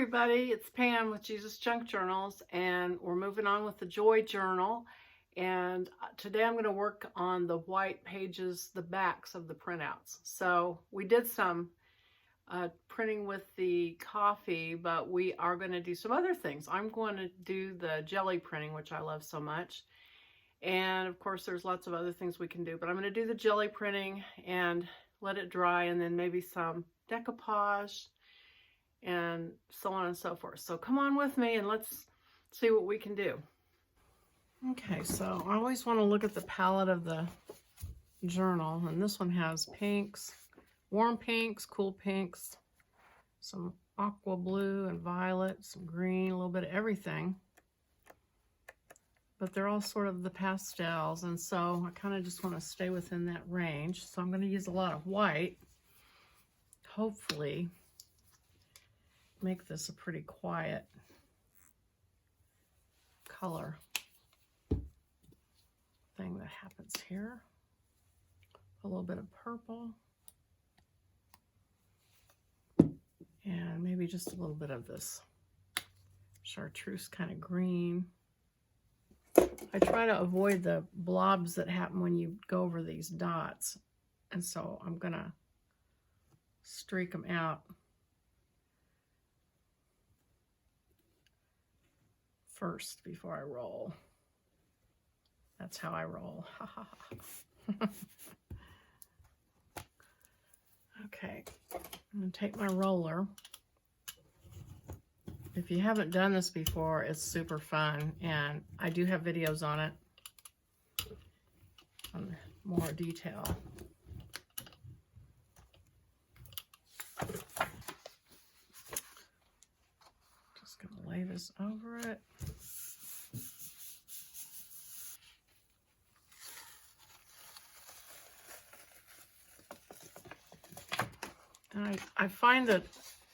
everybody, it's Pam with Jesus Junk Journals, and we're moving on with the Joy Journal. And today I'm going to work on the white pages, the backs of the printouts. So we did some printing with the coffee, but we are going to do some other things. I'm going to do the jelly printing, which I love so much. And of course there's lots of other things we can do, but I'm going to do the jelly printing and let it dry, and then maybe some decoupage and so on and so forth. So come on with me and let's see what we can do. Okay, so I always want to look at the palette of the journal, and this one has pinks, warm pinks, cool pinks, some aqua blue and violet, some green, a little bit of everything. But they're all sort of the pastels, and so I kind of just want to stay within that range. So I'm going to use a lot of white, hopefully make this a pretty quiet color thing that happens here. A little bit of purple, and maybe just a little bit of this chartreuse kind of green. I try to avoid the blobs that happen when you go over these dots, and so I'm gonna streak them out first before I roll. That's how I roll. Okay, I'm gonna take my roller. If you haven't done this before, it's super fun, and I do have videos on it on more detail. Just gonna lay this over it. And I find that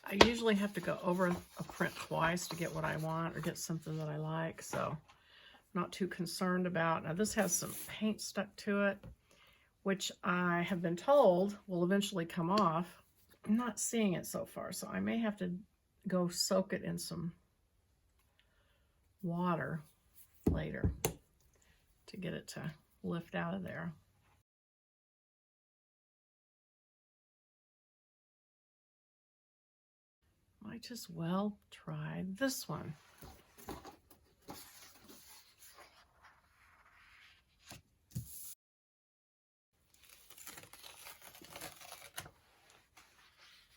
I usually have to go over a print twice to get what I want or get something that I like, so I'm not too concerned about. Now this has some paint stuck to it, which I have been told will eventually come off. I'm not seeing it so far, so I may have to go soak it in some water later to get it to lift out of there. Might as well try this one.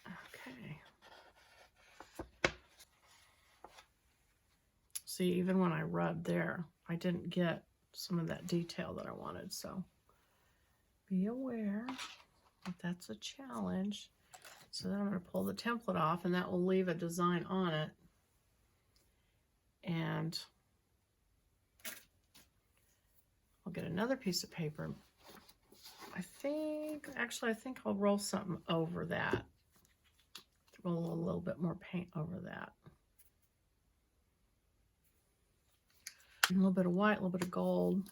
Okay. See, even when I rubbed there, I didn't get some of that detail that I wanted, so be aware that that's a challenge. So then I'm going to pull the template off, and that will leave a design on it. And I'll get another piece of paper. I think I'll roll something over that. Roll a little bit more paint over that. A little bit of white, a little bit of gold.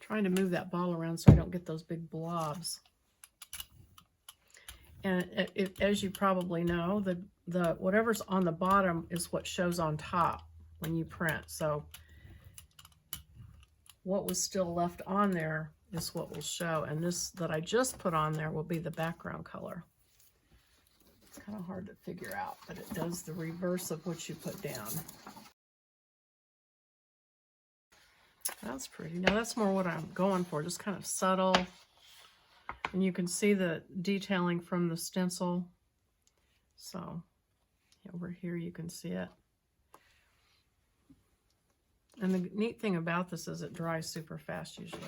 Trying to move that ball around so I don't get those big blobs. And as you probably know, the whatever's on the bottom is what shows on top when you print. So what was still left on there is what will show, and this that I just put on there will be the background color. It's kind of hard to figure out, but it does the reverse of what you put down. That's pretty. Now that's more what I'm going for, just kind of subtle. And you can see the detailing from the stencil. So over here you can see it. And the neat thing about this is it dries super fast usually.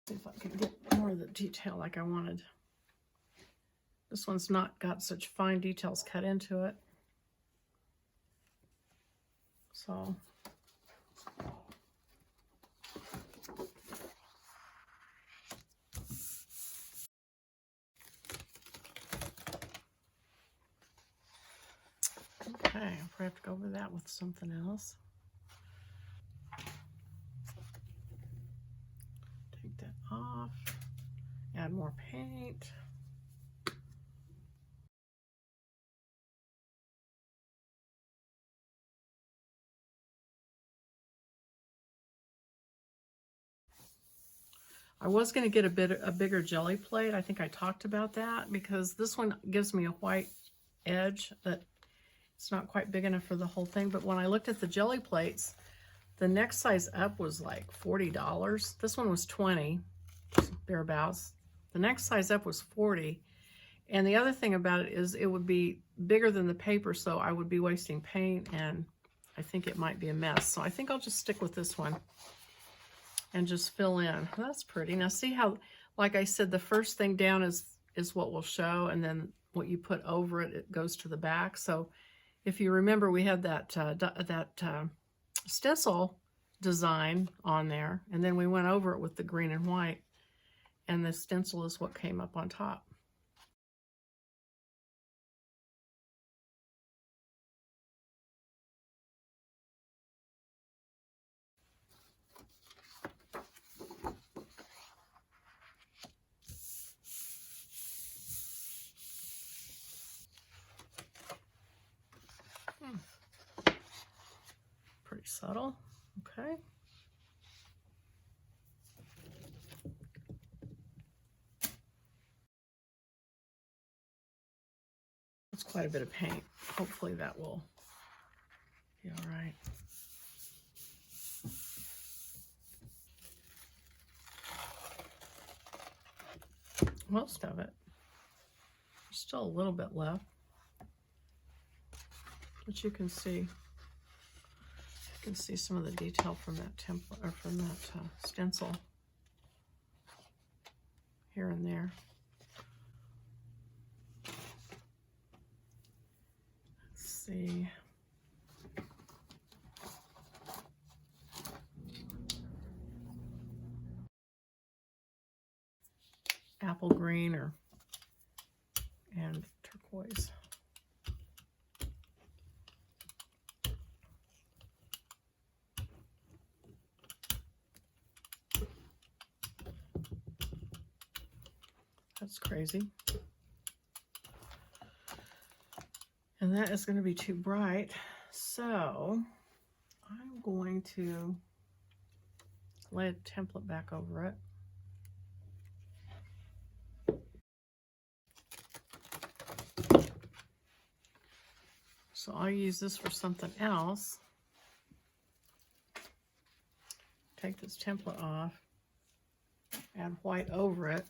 See if I can get more of the detail like I wanted. This one's not got such fine details cut into it. So okay, I'll probably have to go over that with something else. off, add more paint. I was going to get a bigger jelly plate. I think I talked about that because this one gives me a white edge that it's not quite big enough for the whole thing. But when I looked at the jelly plates, the next size up was like $40. This one was $20, thereabouts. The next size up was $40. And the other thing about it is it would be bigger than the paper, so I would be wasting paint, and I think it might be a mess. So I think I'll just stick with this one and just fill in. That's pretty. Now see how, like I said, the first thing down is what will show, and then what you put over it, it goes to the back. So if you remember, we had that stencil design on there, and then we went over it with the green and white, and the stencil is what came up on top. Pretty subtle. Okay. That's quite a bit of paint. Hopefully that will be all right. Most of it. There's still a little bit left, but you can see some of the detail from that template, or from that stencil here and there. Let's see. Apple green and turquoise. That's crazy. And that is going to be too bright. So I'm going to lay a template back over it. So I'll use this for something else. Take this template off, add white over it.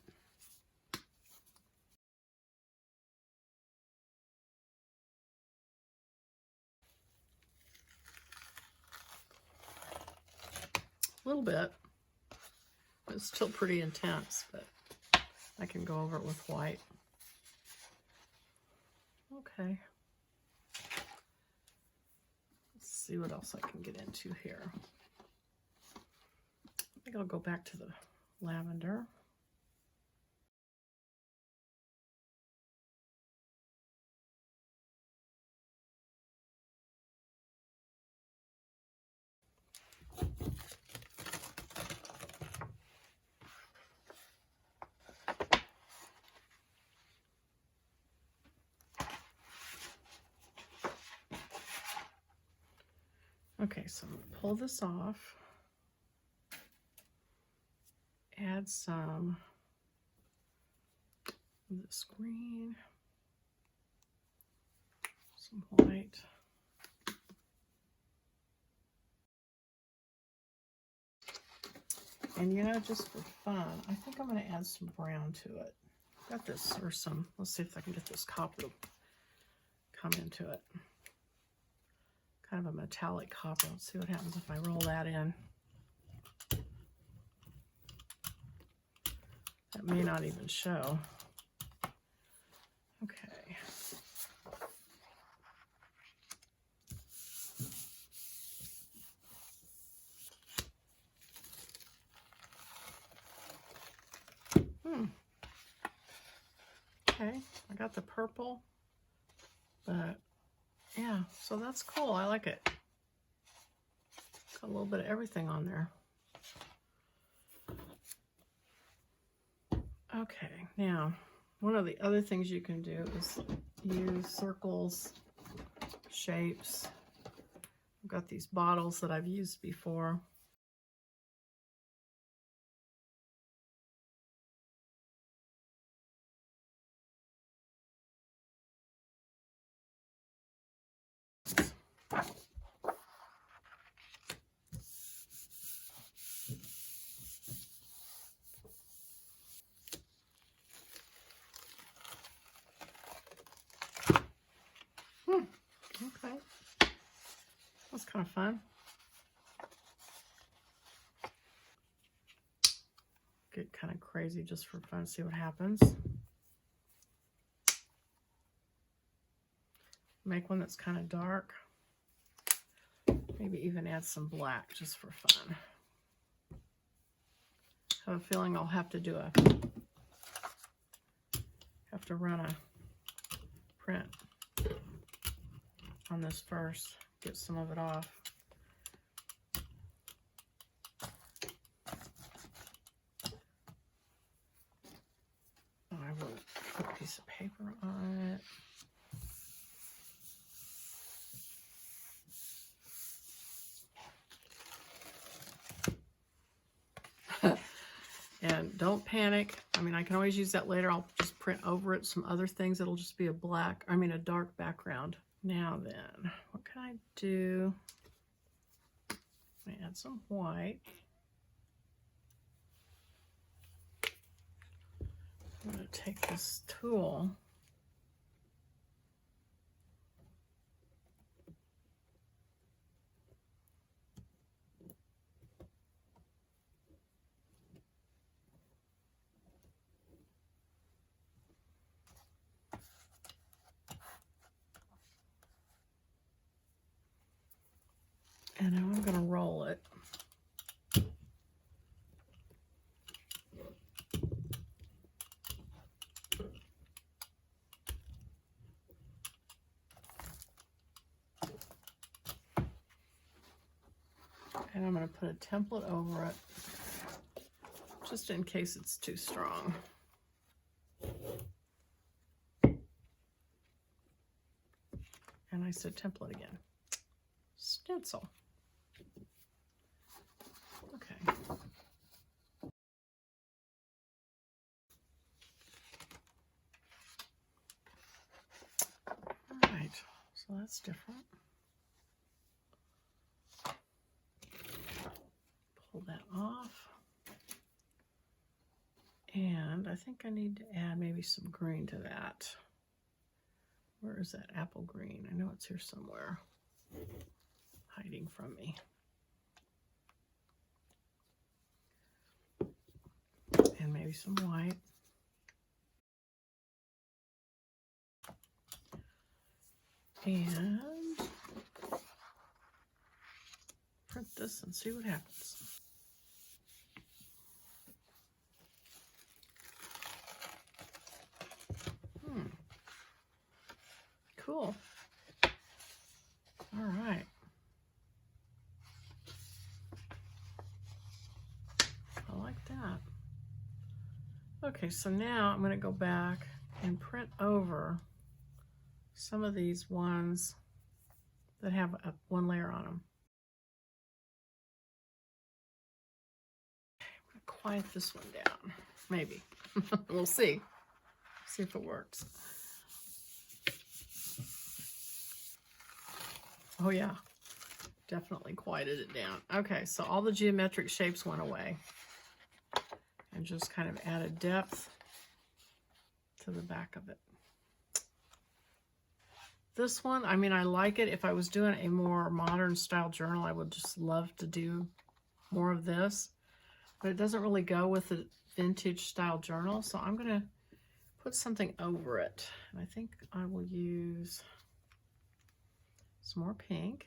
A little bit. It's still pretty intense, but I can go over it with white. Okay. Let's see what else I can get into here. I think I'll go back to the lavender. Okay, so I'm going to pull this off, add some of this green, some white, and you know, just for fun, I think I'm going to add some brown to it. Got this, or some, let's see if I can get this copper to come into it. Kind of a metallic copper. Let's see what happens if I roll that in. That may not even show. Okay. Okay, I got the purple, but yeah, so that's cool. I like it. Got a little bit of everything on there. Now, one of the other things you can do is use circles, shapes. I've got these bottles that I've used before. Okay. That's kind of fun. Get kind of crazy just for fun, see what happens. Make one that's kind of dark. Maybe even add some black just for fun. I have a feeling I'll have to run a print on this first, get some of it off. I will put a piece of paper on it. And don't panic. I mean, I can always use that later. I'll just print over it some other things. It'll just be a dark background. Now then, what can I do? I add some white. I'm going to take this tool . And now I'm going to roll it. And I'm going to put a template over it, just in case it's too strong. And I said template again. Stencil. Okay. All right, so that's different. Pull that off. And I think I need to add maybe some green to that. Where is that apple green? I know it's here somewhere, hiding from me. And maybe some white. And print this and see what happens. Cool. All right. I like that. Okay, so now I'm going to go back and print over some of these ones that have one layer on them. I'm going to quiet this one down. Maybe. We'll see. See if it works. Oh yeah, definitely quieted it down. Okay, so all the geometric shapes went away and just kind of added depth to the back of it. This one, I mean, I like it. If I was doing a more modern style journal, I would just love to do more of this, but it doesn't really go with the vintage style journal. So I'm going to put something over it. And I think I will use some more pink.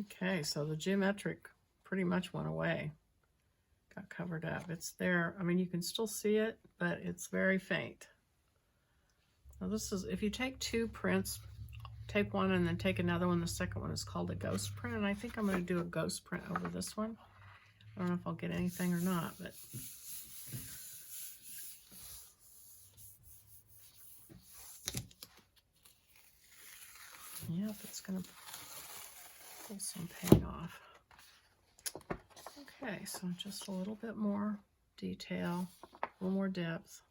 Okay, so the geometric pretty much went away. Got covered up. It's there. I mean, you can still see it, but it's very faint. Now this is, if you take two prints take one and then take another one. The second one is called a ghost print, and I think I'm going to do a ghost print over this one. I don't know if I'll get anything or not, but yep, it's going to pull some paint off. Okay, so just a little bit more detail, a little more depth.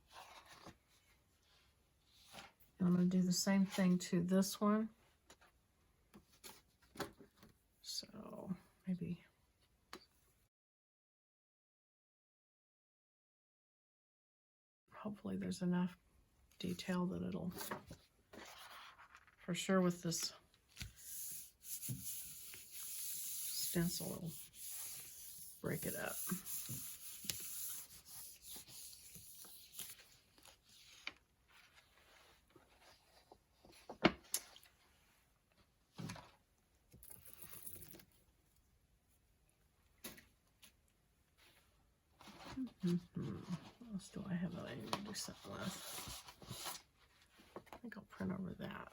I'm going to do the same thing to this one. So maybe hopefully there's enough detail that it'll, for sure with this stencil, it'll break it up. What else do I have that I need to do something with? I think I'll print over that.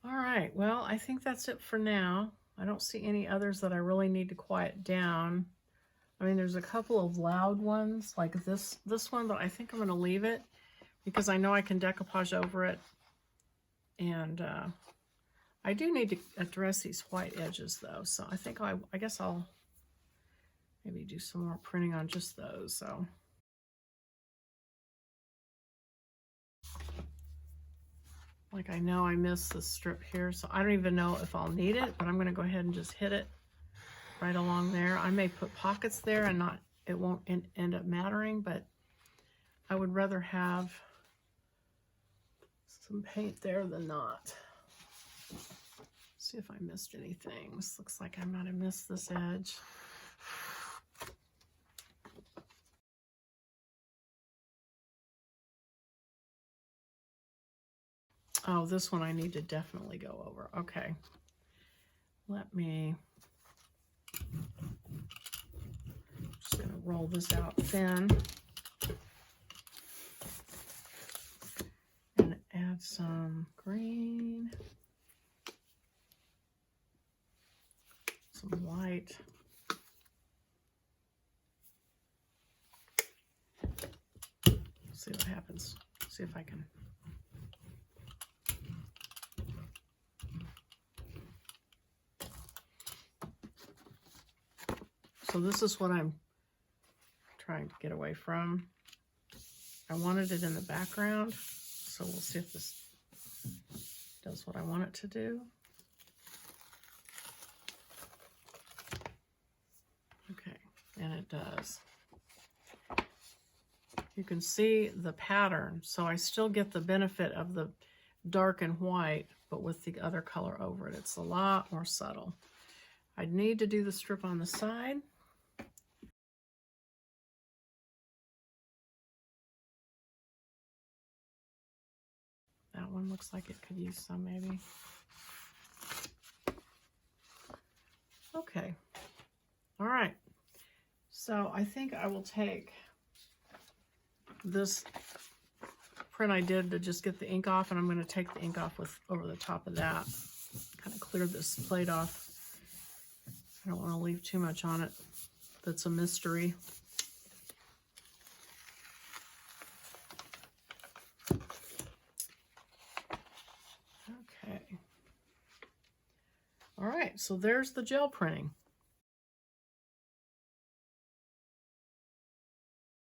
All right, well, I think that's it for now. I don't see any others that I really need to quiet down. I mean, there's a couple of loud ones like this one, but I think I'm going to leave it because I know I can decoupage over it. And I do need to address these white edges though, so I think I guess I'll maybe do some more printing on just those. So like I know I missed this strip here, so I don't even know if I'll need it, but I'm going to go ahead and just hit it right along there. I may put pockets there and it won't end up mattering, but I would rather have some paint there than not. See if I missed anything. This looks like I might have missed this edge. Oh, this one I need to definitely go over. Okay. Let me, just gonna roll this out thin and add some green, some white. See what happens. See if I can. So this is what I'm trying to get away from. I wanted it in the background, so we'll see if this does what I want it to do. Okay, and it does. You can see the pattern, so I still get the benefit of the dark and white, but with the other color over it. It's a lot more subtle. I need to do the strip on the side. That one looks like it could use some maybe. Okay. All right. So I think I will take this print I did to just get the ink off, and I'm going to take the ink off with over the top of that. Kind of clear this plate off. I don't want to leave too much on it that's a mystery. Okay. All right, so there's the gel printing.